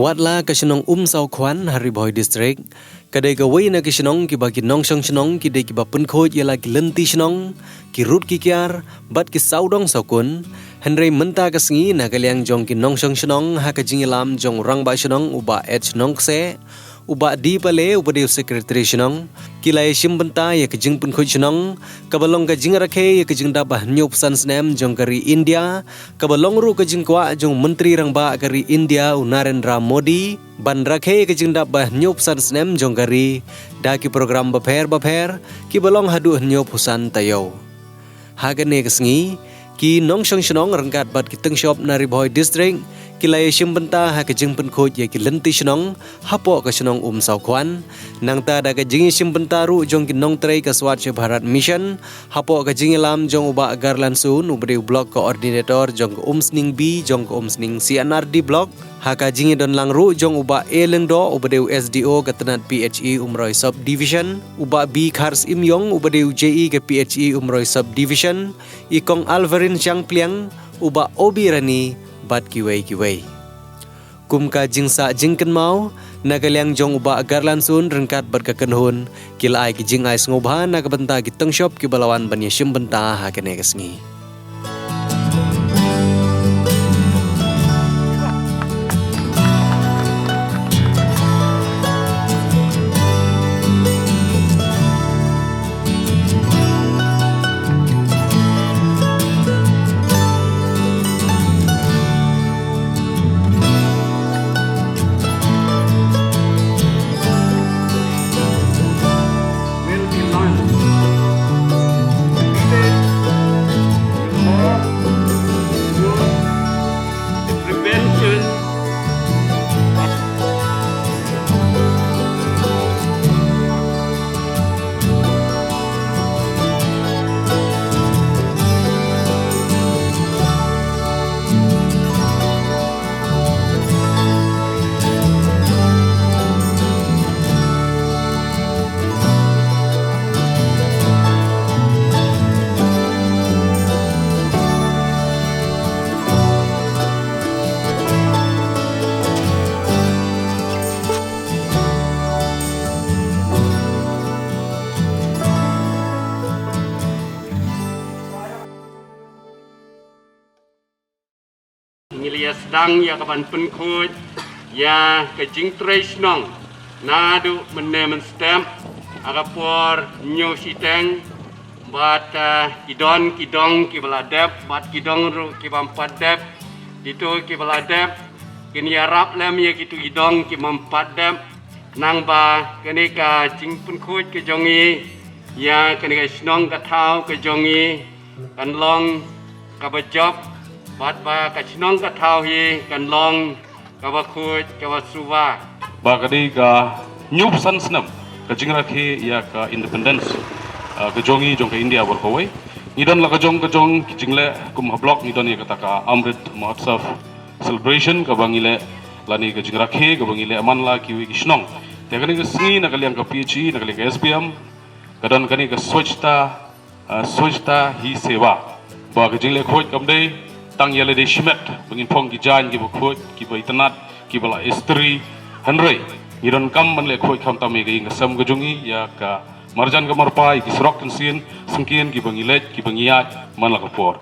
Watla kasinong Saw Kwan Hariboy District. Kadai kawai na kasinong ki bagi nong song sinong ki dai ki bapun khoj yala ki lenti sinong ki rut ki kyar bat ki saudong saukun. Henry menta kasengi na kaliang jong ki nong song sinong ha ka jingilam jong rang ba sinong uba h nong se. Uba di pale upadeu secretary sinong kilai simbenta ya kejing pun khoj sinong kabalong ka jing rakhe ya kejing dabah nyop san snem jong kari India kabalong ru kejing kwa jong menteri rangba kari India Narendra Modi ban rakhe kejing dabah nyop san snem jong kari daki program bapher ki balong hadu nyop husan tayo hagane kesengi ki nong song sinong rangkat bat ki teng shop Hariboy District kilai simbenta ha kejing pun khoj ya ki lenti sinong hapo ka sinong Saw Kwan nang ta da ka jingi simbenta ru jong ki nong trei ka Swachh Bharat Mission hapo ka jingi lam jong uba Garland Sun ubri block coordinator jong Sning B jong Sning CNRD block ha ka jingi don lang ru jong uba Elengdo ubri SDO ka tenat PHE Umroi Sub Division uba B Khars Imyong ubri JE ka PHE Umroi Sub Division ikong Alvarin Chang Pliang uba Obi Rani bat kiway. Kumka jingsa jingken mau nagaliang jong uba Garland Sun rengkat berkakenhun kila ai ki jing ai ngobha nagabenta ki teng shop ki balawan banya simbenta ha kene kesngi. Ngilia sedang ya kapan pun khoj ya kejing trace nong nadu men stamp agapor nyo siteng bat kidon kidong ki baladep bat kidong ru ki bampat dep ditu ki baladep kini arab lem ya kitu kidong ki mampat dep nang ba kini ka jing pun khoj ke jongi ya kini ka snong ka thau ke jongi kan long ka bajop bat ba ka chinong ka thau hi kan long ka ba khoj ka ba suwa ba kadi ka nyup san snam ka jingra khe ya ka independence ka jongi jong ka India bor kowai ngidon la ka jong ki jingle kum block ngidon ya kata ka Amrit Mahotsav celebration ka bangile lani ka jingra khe ka bangile aman la ki wi kisnong te kani ka singi na kaliang ka PHE na kali ka SPM kadon kani ka swachta hi sewa ba ka jingle khoj kam dei tang yale de shimet bangin phong ki jan ki khoj ki bai tanat ki bala istri hanrei iron kam man le khoj kham tami ge ngasam ga jungi ya ka marjan ga marpai ki srok tin sin singkien ki bangilet ki bangiat man la ka por